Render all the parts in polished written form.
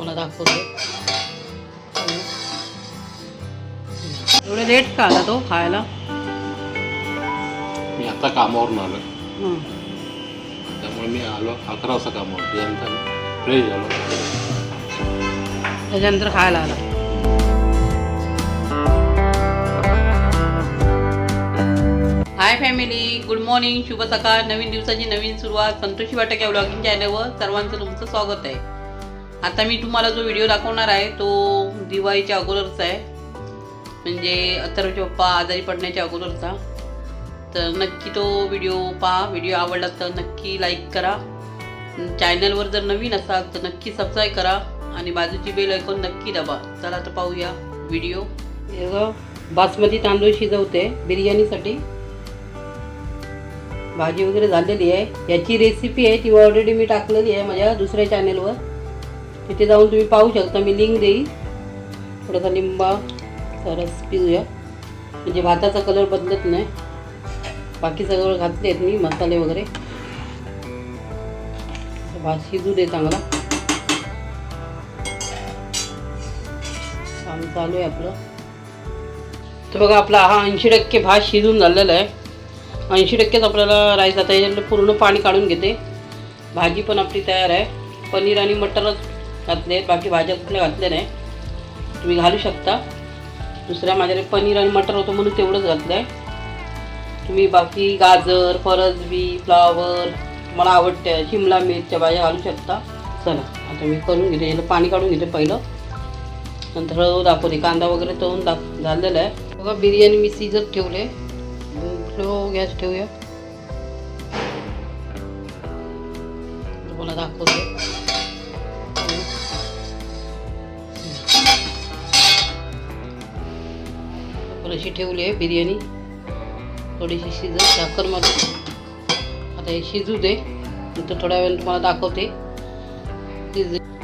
तुम्हाला दाखवतो. एवढे लेट का आला तो खायला? मी आता कामावरून आलो हं. त्यामुळे मी आलो 11 वाजता कामावर. त्यानंतर फ्रेश झालो. त्याच्यानंतर खायला आला. हाय फॅमिली, गुड मॉर्निंग, शुभ सकाळ. नवीन दिवसाची नवीन सुरुवात. संतोषी वाटक या व्लॉगिंग चॅनलवर सर्वांचं तुमचं स्वागत आहे. आता मी तुम्हाला जो व्हिडिओ दाखवणार आहे तो दिवाळीच्या अगोदरचा आहे, म्हणजे अथर्वचे पप्पा आजारी पडण्याच्या अगोदरचा. तर नक्की तो व्हिडिओ पहा. व्हिडिओ आवडला तर नक्की लाईक करा. चॅनलवर जर नवीन असाल तर नक्की सबस्क्राईब करा आणि बाजूची बेल आयकॉन नक्की दाबा. चला तर पाहूया व्हिडिओ. बासमती तांदूळ शिजवते बिर्याणीसाठी. भाजी वगैरे झालेली आहे. याची रेसिपी आहे ती ऑलरेडी मी टाकलेली आहे माझ्या दुसऱ्या चॅनलवर. तिथे जाऊन तुम्ही पाहू शकता. मी लिंक देईल. थोडासा लिंबा सरस पिऊया म्हणजे भाताचा कलर बदलत नाही. बाकी सगळं घातले आहेत मी मसाले वगैरे. भात शिजू दे चांगला. काम चालू आहे आपलं. तर बघा आपला हा 80% भात शिजून झालेला आहे. 80%च आपल्याला राईस. आता याच्यातलं पूर्ण पाणी काढून घेते. भाजी पण आपली तयार आहे. पनीर आणि मटरच घातले आहेत, बाकी भाज्या कुठल्या घातल्या नाही. तुम्ही घालू शकता. दुसऱ्या माझ्याकडे पनीर आणि मटर होतं म्हणून तेवढंच घातलं आहे. तुम्ही बाकी गाजर, फरसबी, फ्लावर, मला आवडते शिमला मिरच्या भाज्या घालू शकता. चला आता मी करून घेते. याला पाणी काढून घेते पहिलं, नंतर दाखवते. कांदा वगैरे तळून झालेला आहे. बघा बिर्याणी मी शिजत ठेवले. स्लो गॅस ठेवूया. तुम्हाला दाखवते. अशी ठेवली आहे बिर्याणी. थोडीशी शिजत झाकण मारून आता हे शिजू दे. नंतर थोड्या वेळाने तुम्हाला दाखवते.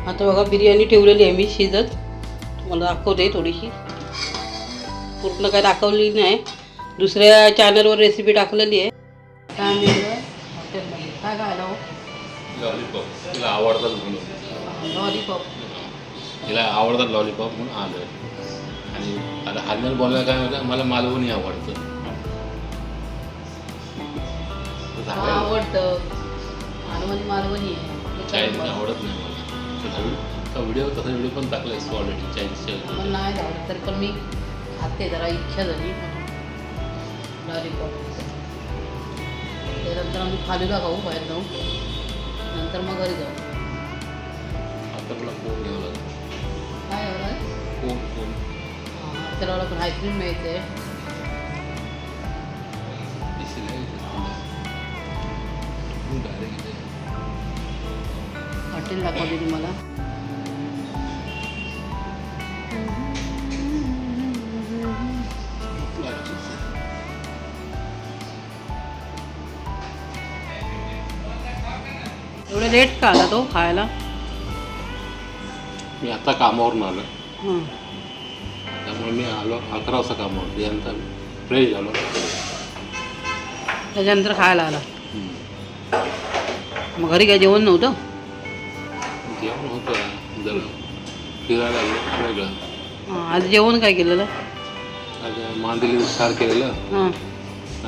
आता बघा बिर्याणी ठेवलेली आहे मी शिजत. तुम्हाला दाखवते. थोडीशी पूर्ण काय दाखवली नाही. दुसऱ्या चॅनलवर रेसिपी टाकलेली आहे. काय मिळलं हॉटेलमध्ये काय खायला हो? लॉलीपॉप तिला आवडतात म्हणून. लॉलीपॉप तिला आवडतात लॉलीपॉप म्हणून आलो आहे. आणि आता हार्मल बोलायला काय होतं, मला मालवणी आवडतं. आवडतं मालवणी आहे. चायनीज आवडत नाही मला. व्हिडिओ तसा व्हिडिओ पण टाकला असतो ऑलरेडी चायनीजच्या. मला नाही आवडत तरी पण मी खाते. जरा इच्छा झाली लॉलीपॉप. त्यानंतर आम्ही फालुदा खाऊ बाहेर जाऊ. नंतर मग घरी जाऊ. आता तुला कोण घ्यावं लागेल. काय एवढं कोण त्याला पण आईस्क्रीम मिळते. हॉटेल दाखवते तुम्हाला. एवढे लेट का आला तो खायला? मी आता कामावरून आलो हं. त्यामुळे मी आलो 11 वाजता कामावर. त्यानंतर फ्रेश झालो. त्याच्यानंतर खायला आला. मग घरी काय जेवण नव्हतं? जेवण होतं. जरा फिरायला गेलं वेगळं. आज जेवण काय केलेलं? आज मांदेली सार केलेलं हां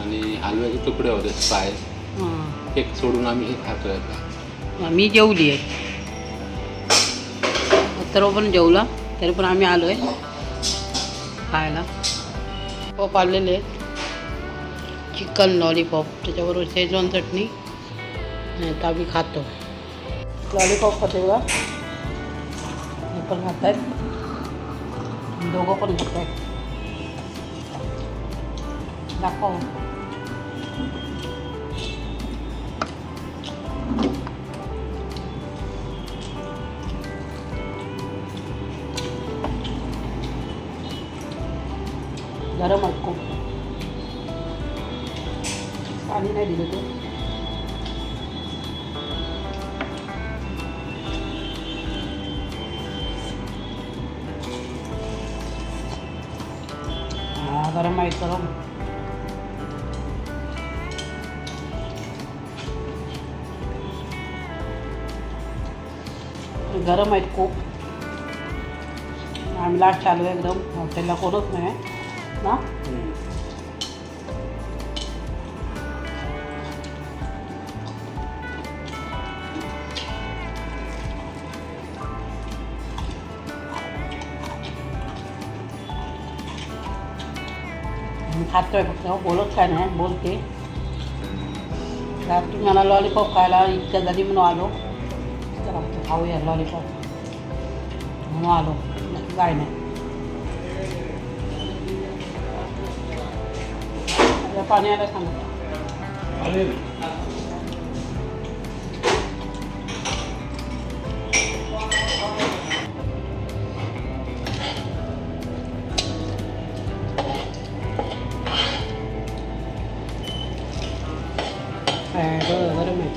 आणि हलव्याचे तुकडे होते फ्राय. हां. केक सोडून आम्ही हे खातोय आता. मी जेवली आहे. तर पण जेवला. तरी पण आम्ही आलो आहे खायला. पॉप आलेले आहेत. चिकन लॉलीपॉप, त्याच्याबरोबर शेजवान चटणी. नाही तर आम्ही खातो. लॉलीपॉप खाते बघा. हे पण खात आहेत. दोघं पण खात आहेत. दाखव. गरम आहे खूप. पाणी नाही दिलं ते. गरम आहे गरम. गरम आहेत खूप. आम्ही लास्ट चालू आहे एकदम हॉटेलला कोणच नाही ना. मी खातोय फक्त बोलत काय नाही बोलते. रात्री मला लॉलीपॉप खायला इतक्या झाली म्हणून आलो. तर खाऊया लॉलीपॉप म्हणून आलो. काय नाही पाणी आलं सांगा. गरम आहे.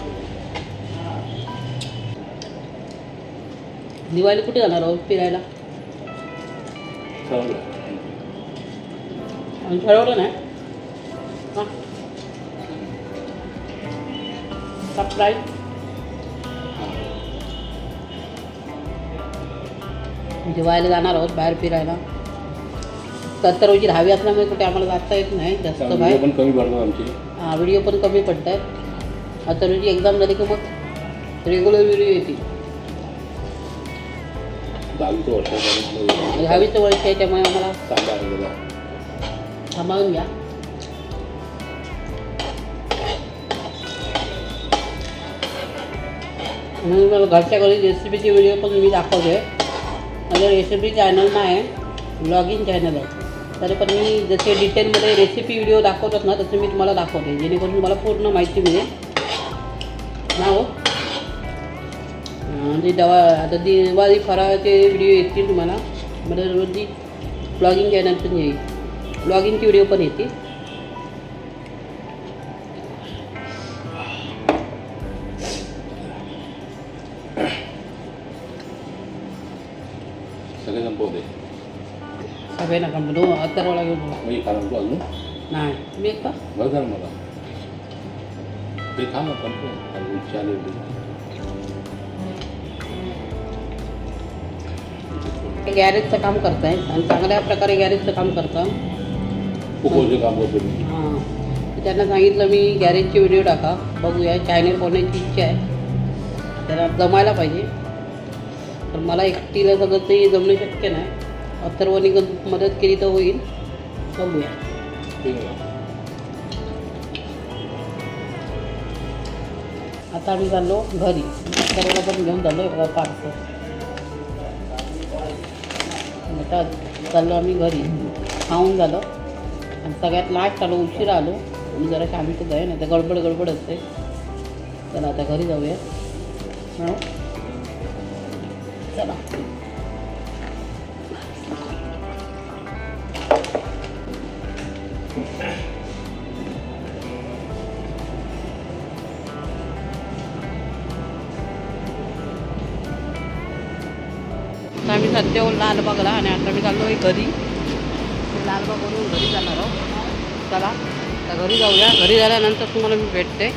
दिवाळी कुठे जाणार आहोत फिरायला? ठरवलं नाही हां. सरप्राईज दिवाळीला जाणार आहोत बाहेर फिरायला. 70 रोजी दहावी असल्यामुळे कुठे आम्हाला जाता येत नाही जास्त बाहेर. पण कमी पडतात आमचे. हां व्हिडिओ पण कमी पडत आहेत. आता रोजी एक्झाम झाली की मग रेग्युलर व्हिडिओ येतील. 10वीचं वर्ष 10वीचं वर्ष आहे त्यामुळे आम्हाला चांगला सांभाळून घ्या. म्हणून मला घरच्या घरी रेसिपीचे व्हिडिओ पण मी दाखवते. माझं रेसिपी चॅनल नाही ब्लॉगिंग चॅनल आहे. तरी पण मी जसे डिटेलमध्ये रेसिपी व्हिडिओ दाखवतात ना तसं मी तुम्हाला दाखवते जेणेकरून तुम्हाला पूर्ण माहिती मिळेल ना. हो म्हणजे आता दिवाळी फराळाचे व्हिडिओ येतील तुम्हाला. मला रोजी ब्लॉगिंग चॅनल पण येईल. ब्लॉगिंगची व्हिडिओ पण येते. सगळे संपवते सगळे नका म्हणून अत्तरवाला घेऊन जा. मी खा म्हणतो अजून नाही तुम्ही एक का बघ झालं मला ते खा ना पण चालेल. गॅरेजचं काम करताय आणि चांगल्या प्रकारे गॅरेजचं काम करता. काम करतो मी. हां त्यांना सांगितलं मी गॅरेजचे व्हिडिओ टाका बघूया. चॅनल बनवायची इच्छा आहे त्याला जमायला पाहिजे. तर मला एकटीला सगळं ते जमणं शक्य नाही. अथर्वनी मदत केली तर होईल. बघूया. आता आम्ही चाललो घरी. अथर्वला पण घेऊन चाललो पार्सल. आता चाललो आम्ही घरी. खाऊन झालं आणि सगळ्यात लास्ट आलो उशिरा आलो. मी जरा शांतच आहे नाही तर गडबड असते. चला आता घरी जाऊया. हो चला. आता आम्ही सध्या लालबागला आणि आता मी चाललो आहे घरी. लालबागवरून घरी जाणार आहोत. चला आता घरी जाऊया. घरी झाल्यानंतर तुम्हाला मी भेटते.